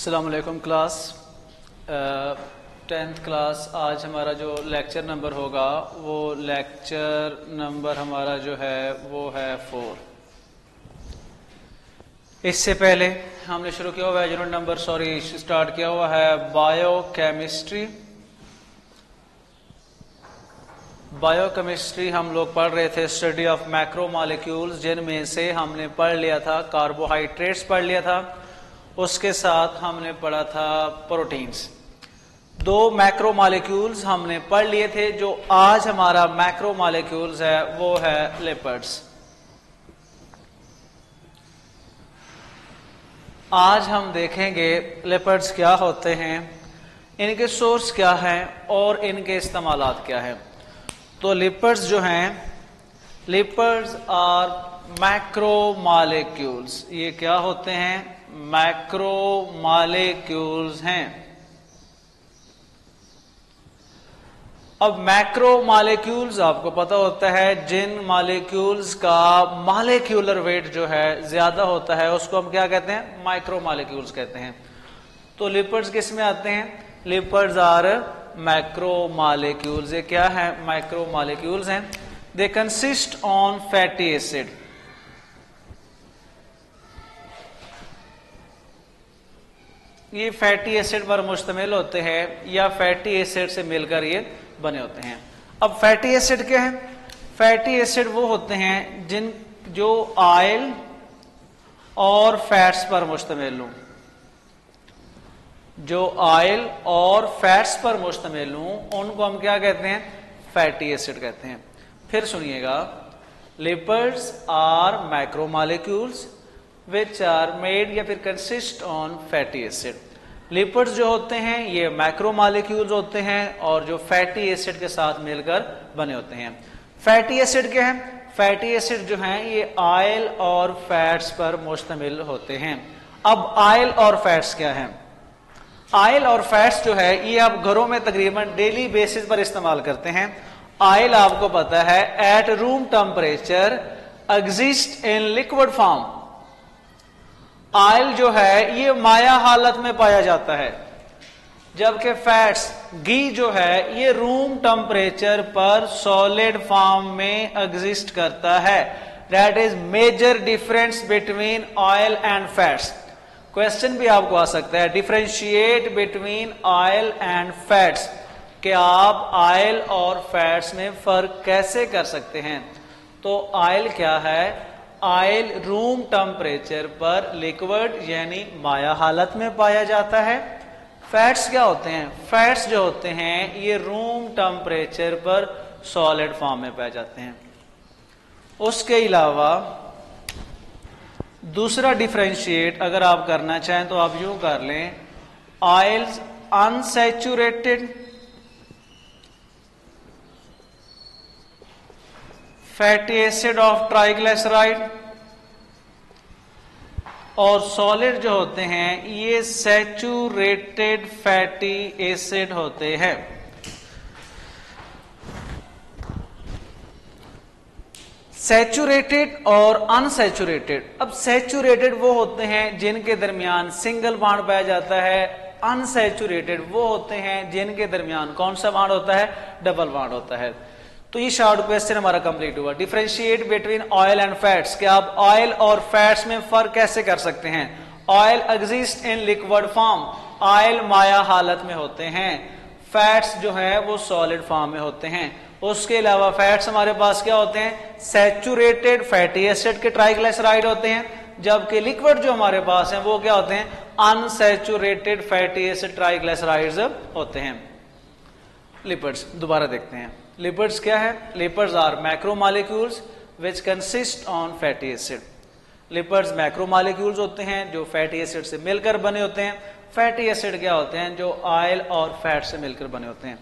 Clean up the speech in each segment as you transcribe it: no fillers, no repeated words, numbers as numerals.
अस्सलाम वालेकुम class 10th class. आज हमारा जो लेक्चर नंबर होगा वो लेक्चर नंबर हमारा जो है वो है 4। इससे पहले हमने शुरू किया हुआ है यूनिट नंबर स्टार्ट किया हुआ है बायोकेमिस्ट्री। बायोकेमिस्ट्री हम लोग पढ़ रहे थे स्टडी ऑफ मैक्रोमॉलिक्यूल्स, जिनमें से हमने पढ़ लिया था कार्बोहाइड्रेट्स पढ़ लिया था, उसके साथ हमने पढ़ा था प्रोटीन्स। 2 मैक्रोमॉलिक्यूल्स हमने पढ़ लिए थे। जो आज हमारा मैक्रोमॉलिक्यूल्स है वो है लिपिड्स। आज हम देखेंगे लिपिड्स क्या होते हैं, इनके सोर्स क्या हैं और इनके इस्तेमालात क्या हैं। तो लिपिड्स जो हैं, लिपिड्स आर मैक्रोमॉलिक्यूल्स। ये क्या होते हैं? मैक्रोमॉलिक्यूल्स हैं। अब मैक्रोमॉलिक्यूल्स आपको पता होता है जिन मॉलिक्यूल्स का मॉलिक्यूलर वेट जो है ज्यादा होता है उसको हम क्या कहते हैं? माइक्रोमॉलिक्यूल्स कहते हैं। तो लिपिड्स किस में आते हैं? Lipids are macromolecules. ये क्या है? मैक्रोमॉलिक्यूल्स हैं। They consist on fatty acid. ये फैटी एसिड पर मुश्तमिल होते हैं या फैटी एसिड से मिलकर ये बने होते हैं। अब फैटी एसिड क्या है? फैटी एसिड वो होते हैं जो ऑयल और फैट्स पर मुश्तमिल हों। जो ऑयल और फैट्स पर मुश्तमिल हों उनको हम क्या कहते हैं? फैटी एसिड कहते हैं। फिर सुनिएगा, lipids are macromolecules which are made या फिर consist on fatty acid. Lipids जो होते हैं ये मैक्रोमॉलिक्यूल्स होते हैं और जो फैटी एसिड के साथ मिलकर बने होते हैं। फैटी एसिड क्या है? फैटी एसिड जो हैं ये ऑयल और फैट्स पर मुश्तमिल होते हैं। अब ऑयल और फैट्स क्या है? ऑयल और फैट्स जो है ये आप घरों में तकरीबन डेली बेसिस पर इस्तेमाल करते हैं। ऑयल आपको पता है at room temperature exist in liquid form. Oil जो है ये माया हालत में पाया जाता है, जबकि फैट्स घी जो है ये रूम टेम्परेचर पर सॉलिड फॉर्म में एग्जिस्ट करता है। That is major difference between oil and fats. Question भी आपको आ सकता है, differentiate between oil and fats. कि आप ऑयल और फैट्स में फर्क कैसे कर सकते हैं? तो ऑयल क्या है? ऑयल रूम टेम्परेचर पर लिक्विड यानी माया हालत में पाया जाता है। फैट्स क्या होते हैं? फैट्स जो होते हैं ये रूम टेम्परेचर पर सॉलिड फॉर्म में पाए जाते हैं। उसके अलावा दूसरा डिफरेंशिएट अगर आप करना चाहें तो आप यूं कर लें, oils unsaturated fatty acid of triglyceride, और सॉलिड जो होते हैं ये सैचुरेटेड फैटी एसिड होते हैं। सैचुरेटेड और अनसैचुरेटेड। अब सैचुरेटेड वो होते हैं जिनके दरमियान सिंगल बॉन्ड पाया जाता है। अनसैचुरेटेड वो होते हैं जिनके दरमियान कौन सा बॉन्ड होता है? डबल बॉन्ड होता है। तो ये शॉर्ट क्वेश्चन हमारा कंप्लीट हुआ। Differentiate between oil and fats. कि आप ऑयल और फैट्स में फर्क कैसे कर सकते हैं? Oil exist in liquid form. Oil माया हालत में होते हैं, फैट्स जो है वो सॉलिड फॉर्म में होते हैं। उसके अलावा फैट्स हमारे पास क्या होते हैं? सैचुरेटेड फैटी एसिड के ट्राइग्लिसराइड होते हैं, जबकि लिक्विड जो हमारे पास है वो क्या होते हैं? अनसैचुरेटेड फैटी एसिड ट्राइग्लिसराइड्स होते हैं। लिपिड्स दोबारा देखते हैं। लिपिड्स क्या है? Lipids are macromolecules which consist on fatty acid. Lipids macromolecules होते हैं जो फैटी एसिड से मिलकर बने होते हैं। फैटी एसिड क्या होते हैं? जो ऑयल और फैट से मिलकर बने होते हैं।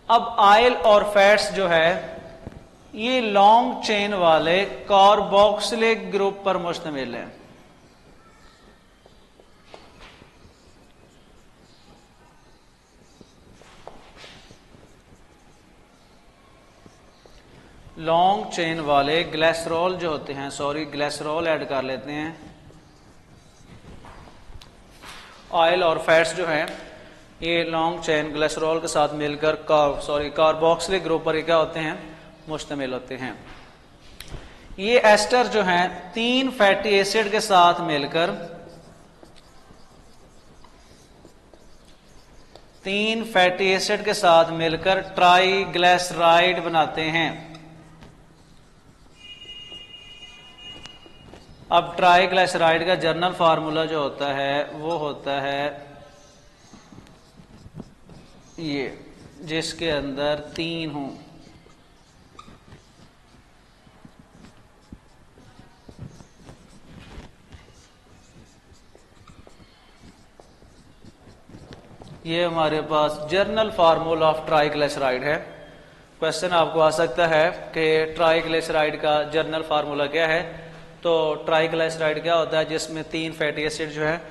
अब ऑयल और फैट्स जो है ये लॉन्ग चेन वाले कार्बोक्सिलिक ग्रुप पर मुश्तमिल है। लॉन्ग चेन वाले ग्लिसरॉल जो होते हैं, ग्लिसरॉल ऐड कर लेते हैं। ऑयल और फैट्स जो हैं ये लॉन्ग चेन ग्लिसरॉल के साथ मिलकर कार्बोक्सिलिक ग्रुप पर क्या होते हैं, मुश्तमिल होते हैं। ये एस्टर जो हैं 3 फैटी एसिड के साथ मिलकर 3 फैटी एसिड के साथ मिलकर ट्राइग्लिसराइड बनाते हैं। अब ट्राइग्लिसराइड का जर्नल फार्मूला जो होता है वो होता है ये, जिसके अंदर 3 हों। ये हमारे पास जर्नल फार्मूला ऑफ ट्राइग्लिसराइड है। क्वेश्चन आपको आ सकता है कि ट्राइग्लिसराइड का जर्नल फार्मूला क्या है। तो ट्राइग्लिसराइड क्या होता है, जिसमें 3 फैटी एसिड जो है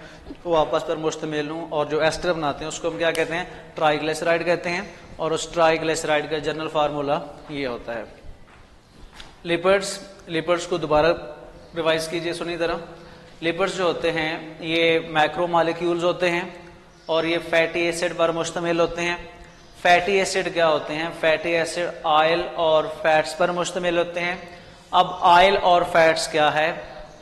वो आपस पर मुश्तमिल हों और जो एस्टर बनाते हैं उसको हम क्या कहते हैं, ट्राइग्लिसराइड कहते हैं। और उस ट्राइग्लिसराइड का जर्नल फार्मूला ये होता है। लिपिड्स को दोबारा रिवाइज कीजिए सुनी तरह। लिपिड्स जो होते हैं ये मैक्रो मॉलिक्यूल्स होते हैं और ये फैटी एसिड पर मुश्तमिल होते हैं। फैटी एसिड क्या होते हैं, फैटी एसिड ऑयल और फैट्स पर मुश्तमिल होते हैं। अब ऑयल और फैट्स क्या है,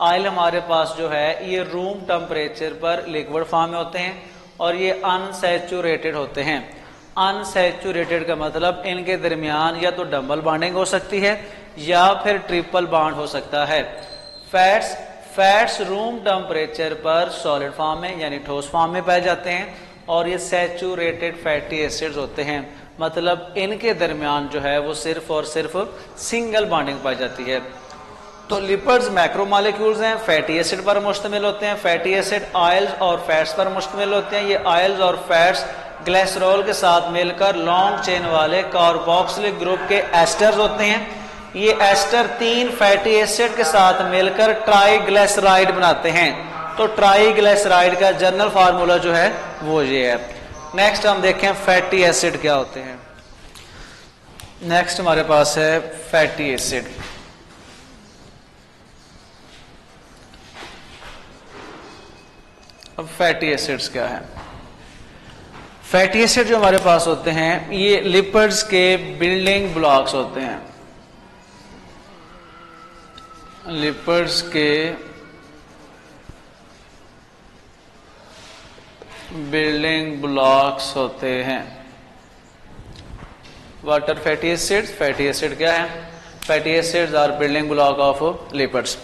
ऑयल हमारे पास जो है ये रूम टेम्परेचर पर लिक्विड फॉर्म में होते हैं और ये अनसैचुरेटेड होते हैं। अनसैचुरेटेड का मतलब इनके दरमियान या तो डबल बॉन्डिंग हो सकती है या फिर ट्रिपल बॉन्ड हो सकता है। फैट्स रूम टेम्परेचर पर सॉलिड फॉर्म में यानी ठोस फॉर्म में पाए जाते हैं और ये सैचुरेटेड फैटी एसिड्स होते हैं, मतलब इनके दरमियान जो है वो सिर्फ और सिर्फ सिंगल बॉन्डिंग पाई जाती है। तो लिपिड्स मैक्रोमोलेक्यूल्स हैं, फैटी एसिड पर मुश्तमिल होते हैं। फैटी एसिड ऑयल्स और फैट्स पर मुश्तमिल होते हैं। ये ऑयल्स और फैट्स ग्लिसरॉल के साथ मिलकर लॉन्ग चेन वाले कार्बोक्सिलिक ग्रुप के एस्टर्स होते हैं। ये एस्टर 3 फैटी एसिड के साथ मिलकर ट्राइग्लिसराइड बनाते हैं। तो ट्राइग्लिसराइड का जनरल फार्मूला जो है वो ये है। नेक्स्ट हम देखें फैटी एसिड क्या होते हैं। नेक्स्ट हमारे पास है फैटी एसिड। अब फैटी एसिड्स क्या है। फैटी एसिड जो हमारे पास होते हैं ये लिपिड्स के बिल्डिंग ब्लॉक्स होते हैं। लिपिड्स के बिल्डिंग ब्लॉक्स होते हैं। What are fatty acids? Fatty acid क्या है? Fatty acids are building block of lipids.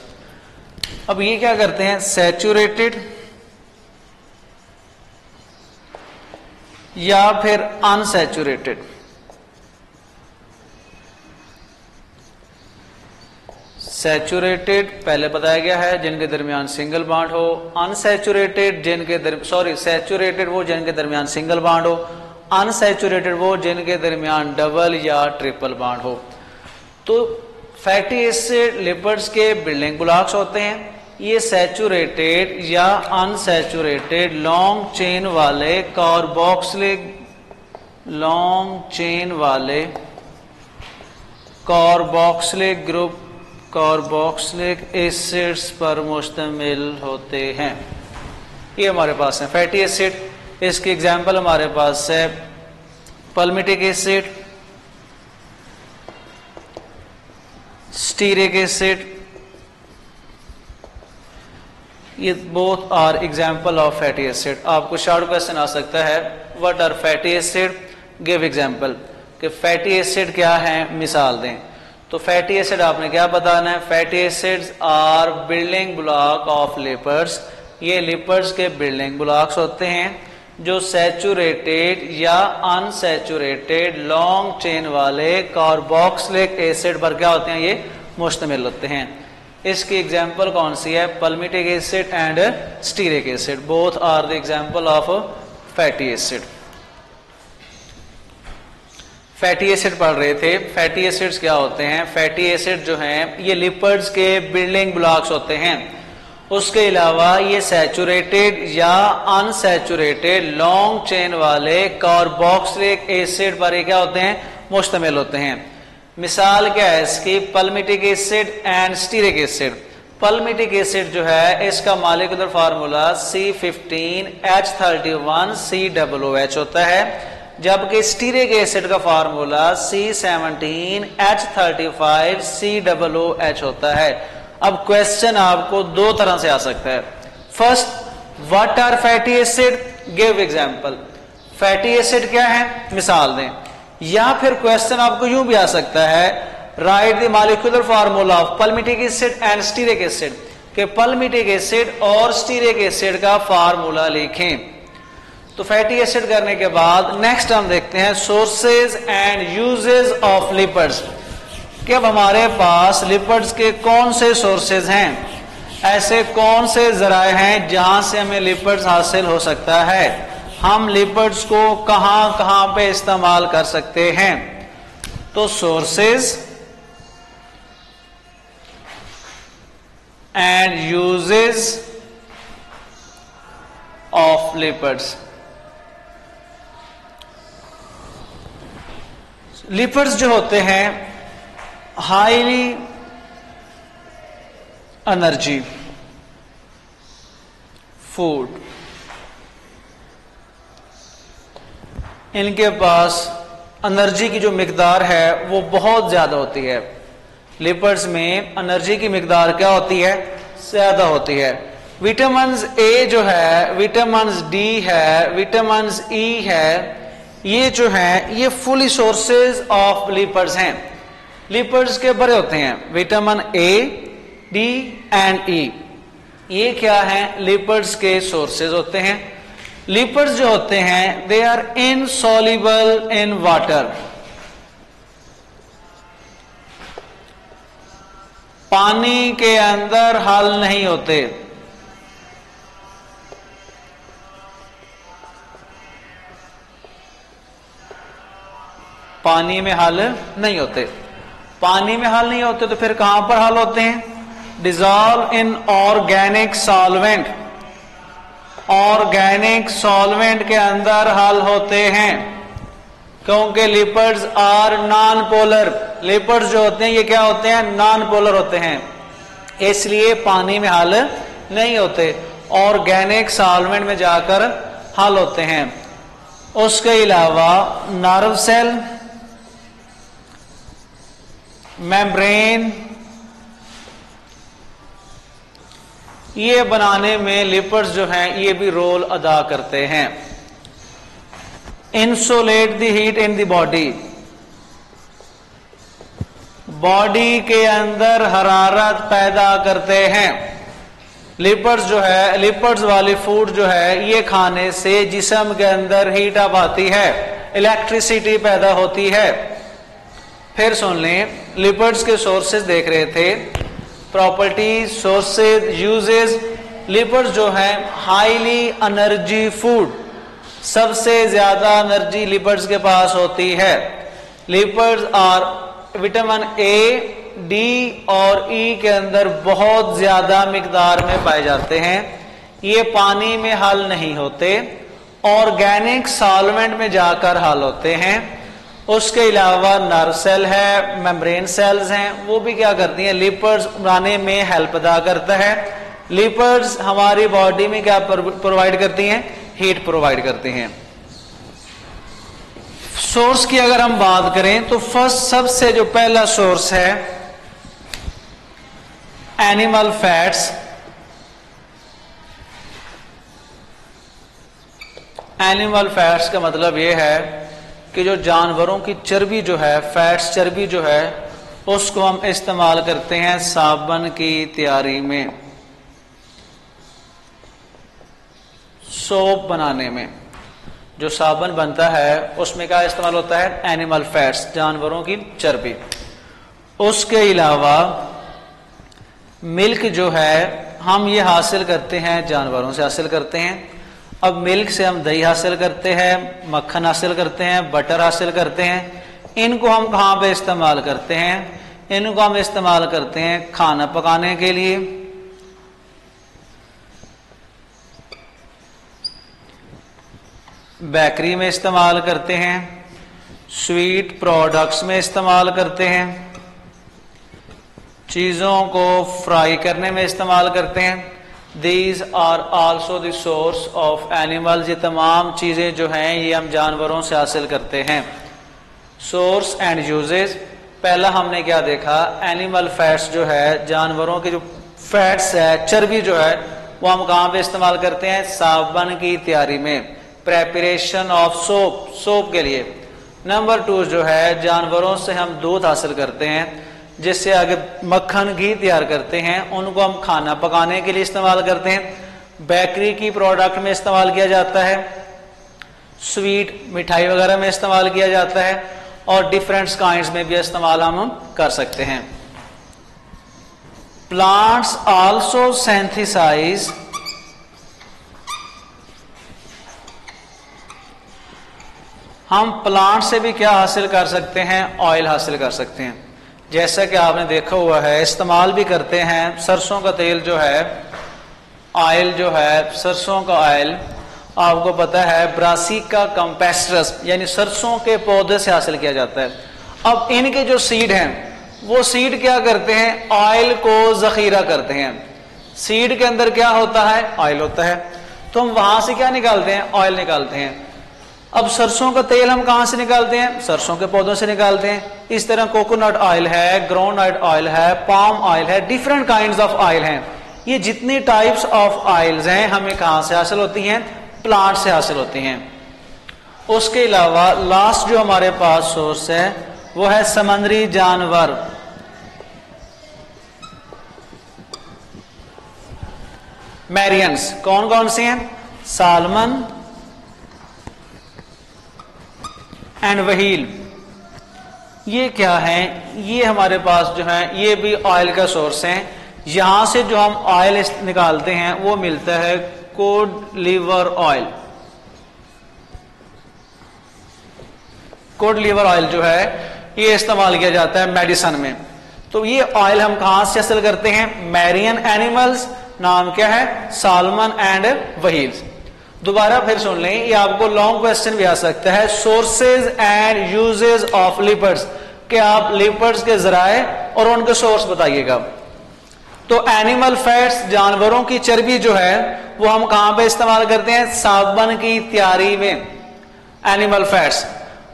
अब ये क्या करते हैं, सैचुरेटेड या फिर अनसैचुरेटेड। सैचुरेटेड पहले बताया गया है जिनके दरमियान सिंगल बॉन्ड हो, अनसैचुरेटेड सैचुरेटेड वो जिनके दरमियान सिंगल बॉन्ड हो, अनसैचुरेटेड वो जिनके दरमियान डबल या ट्रिपल बॉन्ड हो। तो फैटी एसिड लिपिड्स के बिल्डिंग ब्लॉक्स होते हैं। ये सैचुरेटेड या अनसैचुरेटेड लॉन्ग चेन वाले कार्बोक्सिलिक ग्रुप कार्बोक्सिलिक एसिड्स पर मुश्तमिल होते हैं। ये हमारे पास है फैटी एसिड। इसकी एग्जांपल हमारे पास है पल्मिटिक एसिड, स्टीरिक एसिड। ये both are example of fatty acid. आपको शॉर्ट क्वेश्चन आ सकता है, what are fatty acid, give example. कि फैटी एसिड क्या है, मिसाल दें। तो फैटी एसिड आपने क्या बताना है, fatty acids are building block of lipids. ये लिपिड्स के बिल्डिंग ब्लॉक्स होते हैं जो सैचुरेटेड या अनसैचुरेटेड लॉन्ग चेन वाले कार्बोक्सिलिक एसिड पर क्या होते हैं, ये मुश्तमिल होते हैं। इसकी एग्जांपल कौन सी है, palmitic acid and stearic acid, both are the example of fatty acid. Fatty acid पढ़ रहे थे। फैटी एसिड्स क्या होते हैं, फैटी एसिड जो हैं ये लिपिड्स के बिल्डिंग ब्लॉक्स होते हैं। उसके अलावा ये सैचुरेटेड या अनसैचुरेटेड लॉन्ग चेन वाले कार्बोक्सिलिक एसिड पर क्या होते हैं, मुश्तमिल होते हैं। मिसाल क्या है इसकी, palmitic acid and stearic acid. Palmitic acid जो है इसका मॉलिक्यूलर फार्मूला C15H31COOH होता है, जबकि स्टीरिक एसिड का फार्मूला C17H35COOH होता है। अब क्वेश्चन आपको दो तरह से आ सकता है। First, what are fatty acid, give example. Fatty acid क्या है, मिसाल दें। या फिर क्वेश्चन आपको यूं भी आ सकता है, write the molecular formula of palmitic acid and stearic acid, कि पल्मिटिक एसिड और स्टीरिक एसिड का फार्मूला लिखें। तो फैटी एसिड करने के बाद नेक्स्ट हम देखते हैं sources and uses of lipids, कि अब हमारे पास लिपिड्स के कौन से सोर्सेज हैं, ऐसे कौन से जराए हैं जहां से हमें लिपिड्स हासिल हो सकता है, हम लिपिड्स को कहां कहां पे इस्तेमाल कर सकते हैं। तो sources and uses of lipids. Lipids जो होते हैं हाईली एनर्जी फूड, इनके पास एनर्जी की जो मिकदार है वो बहुत ज्यादा होती है। लिपिड्स में एनर्जी की मिकदार क्या होती है, ज्यादा होती है। विटामिन ए जो है, विटामिन डी है, विटामिन ई है, ये जो है ये फुली सोर्सेज ऑफ लिपिड्स हैं। लिपिड्स के बड़े होते हैं विटामिन ए, डी एंड ई, ये क्या है, लिपिड्स के सोर्सेज होते हैं। लिपिड्स जो होते हैं they are insoluble in water, पानी के अंदर हल नहीं होते। पानी में हल नहीं होते। पानी में हल नहीं होते तो फिर कहां पर हल होते हैं, dissolve in organic solvent, organic solvent के अंदर हल होते हैं, क्योंकि lipids are non polar. Lipids जो होते हैं ये क्या होते हैं, नॉन पोलर होते हैं, इसलिए पानी में हल नहीं होते, ऑर्गेनिक सॉल्वेंट में जाकर हल होते हैं। उसके अलावा नर्व सेल, मेम्ब्रेन, ये बनाने में लिपिड्स जो हैं ये भी रोल अदा करते हैं। Insulate the heat in the body, body के अंदर हरारत पैदा करते हैं। लिपिड्स जो है, लिपिड्स वाली फूड जो है ये खाने से जिस्म के अंदर हीट अप आती है, इलेक्ट्रिसिटी पैदा होती है। फिर सुन लें, लिपिड्स के सोर्सेज देख रहे थे, प्रॉपर्टीज, सोर्सेज, यूजेस। लिपिड्स जो है हाईली एनर्जी फूड, सबसे ज्यादा एनर्जी लिपिड्स के पास होती है। लिपिड्स और विटामिन ए, डी और ई के अंदर बहुत ज्यादा मिकदार में पाए जाते हैं। ये पानी में हल नहीं होते, ऑर्गेनिक सॉल्वेंट में जाकर हल होते हैं। उसके अलावा नर्व सेल है, मेम्ब्रेन सेल्स हैं, वो भी क्या करती हैं, लिपिड्स बनाने में हेल्प अदा करता है। लिपिड्स हमारी बॉडी में क्या प्रोवाइड करती हैं, हीट प्रोवाइड करती हैं। सोर्स की अगर हम बात करें तो फर्स्ट सबसे जो पहला सोर्स है एनिमल फैट्स। एनिमल फैट्स का मतलब यह है कि जो जानवरों की चर्बी जो है, फैट्स चर्बी जो है, उसको हम इस्तेमाल करते हैं साबुन की तैयारी में, सोप बनाने में। जो साबुन बनता है उसमें क्या इस्तेमाल होता है, एनिमल फैट्स, जानवरों की चर्बी। उसके अलावा मिल्क जो है हम ये हासिल करते हैं, जानवरों से हासिल करते हैं। अब मिल्क से हम दही हासिल करते हैं, मक्खन हासिल करते हैं, बटर हासिल करते हैं। इनको हम कहाँ पे इस्तेमाल करते हैं, इनको हम इस्तेमाल करते हैं खाना पकाने के लिए, बेकरी में इस्तेमाल करते हैं, स्वीट प्रोडक्ट्स में इस्तेमाल करते हैं, चीजों को फ्राई करने में इस्तेमाल करते हैं। These are also the source of animals, ये तमाम चीजें जो हैं ये हम जानवरों से हासिल करते हैं। Source and uses, पहला हमने क्या देखा, एनिमल फैट्स जो है, जानवरों के जो फैट्स है, चर्बी जो है, वो हम कहाँ पे इस्तेमाल करते हैं, साबुन की तैयारी में, प्रेपरेशन ऑफ सोप, सोप के लिए। नंबर 2 जो है, जानवरों से हम दूध हासिल करते हैं, जिससे आगे मक्खन घी तैयार करते हैं, उनको हम खाना पकाने के लिए इस्तेमाल करते हैं। बेकरी की प्रोडक्ट में इस्तेमाल किया जाता है, स्वीट मिठाई वगैरह में इस्तेमाल किया जाता है, और डिफरेंट काइंड्स में भी इस्तेमाल हम कर सकते हैं। प्लांट्स आल्सो सिंथेसाइज हम प्लांट से भी क्या हासिल कर सकते हैं, ऑयल हासिल कर सकते हैं। जैसा कि आपने देखा हुआ है, इस्तेमाल भी करते हैं सरसों का तेल जो है, ऑयल जो है, सरसों का ऑयल आपको पता है ब्रासिका कैम्पेस्ट्रस यानी सरसों के पौधे से हासिल किया जाता है। अब इनके जो सीड हैं वो सीड क्या करते हैं, ऑयल को जखीरा करते हैं। सीड के अंदर क्या होता है, ऑयल होता है, तो हम वहां से क्या निकालते हैं, ऑयल निकालते हैं। अब सरसों का तेल हम कहां से निकालते हैं, सरसों के पौधों से निकालते हैं। इस तरह कोकोनट ऑयल है, ग्राउंडनट ऑयल है, पाम ऑयल है, डिफरेंट काइंड्स ऑफ ऑयल हैं। ये जितनी टाइप्स ऑफ ऑयल्स हैं हमें कहां से हासिल होती हैं, प्लांट से हासिल होती हैं। उसके अलावा लास्ट जो हमारे पास सोर्स है वो है समुद्री जानवर। मैरियंस कौन कौन से हैं, सालमन एंड व्हेल। ये क्या है, ये हमारे पास जो है ये भी ऑयल का सोर्स है। यहां से जो हम ऑयल निकालते हैं वो मिलता है cod liver oil. Cod liver oil जो है ये इस्तेमाल किया जाता है मेडिसिन में। तो ये ऑयल हम कहां से हासिल करते हैं, मैरियन एनिमल्स, नाम क्या है, सालमन एंड व्हेल्स। दोबारा फिर सुन लें, ये आपको लॉन्ग क्वेश्चन भी आ सकता है, sources and uses of leopards, कि आप लिपर्ड्स के जराए और उनके सोर्स बताइएगा। तो एनिमल फैट्स, जानवरों की चर्बी जो है वो हम कहां पे इस्तेमाल करते हैं, साबुन की तैयारी में, एनिमल फैट्स।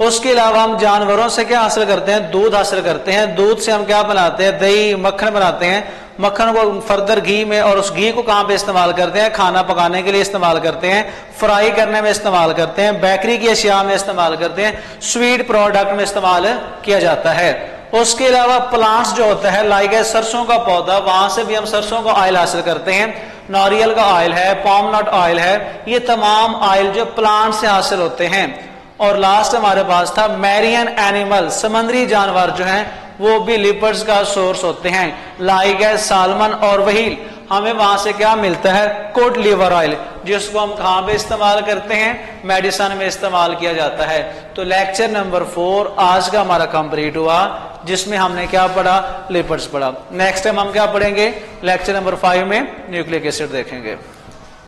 उसके अलावा हम जानवरों से क्या हासिल करते हैं, दूध हासिल करते हैं। दूध से हम क्या बनाते हैं, दही मक्खन बनाते हैं। मक्खन को फर्दर घी में, और उस घी को कहां पे इस्तेमाल करते हैं, खाना पकाने के लिए इस्तेमाल करते हैं, फ्राई करने में इस्तेमाल करते हैं, बेकरी की अशिया में इस्तेमाल करते हैं, स्वीट प्रोडक्ट में इस्तेमाल किया जाता है। उसके अलावा प्लांट्स जो होता है, लाइक है सरसों का पौधा, वहां से भी हम सरसों का ऑयल हासिल करते हैं। नारियल का ऑयल है, पाम नट ऑयल है, ये तमाम ऑयल जो प्लांट से हासिल होते हैं। और लास्ट हमारे पास था मैरियन एनिमल, समुद्री जानवर जो हैं वो भी लिपर्ड्स का सोर्स होते हैं, लाइक है सालमन और व्हेल। हमें वहां से क्या मिलता है, कोड लीवर ऑयल, जिसको हम कहां पे इस्तेमाल करते हैं, मेडिसिन में इस्तेमाल किया जाता है। तो लेक्चर नंबर 4 आज का हमारा कंप्लीट हुआ, जिसमें हमने क्या पढ़ा, लिपर्ड्स पढ़ा। नेक्स्ट टाइम हम क्या पढ़ेंगे, लेक्चर नंबर 5 में न्यूक्लिक एसिड देखेंगे।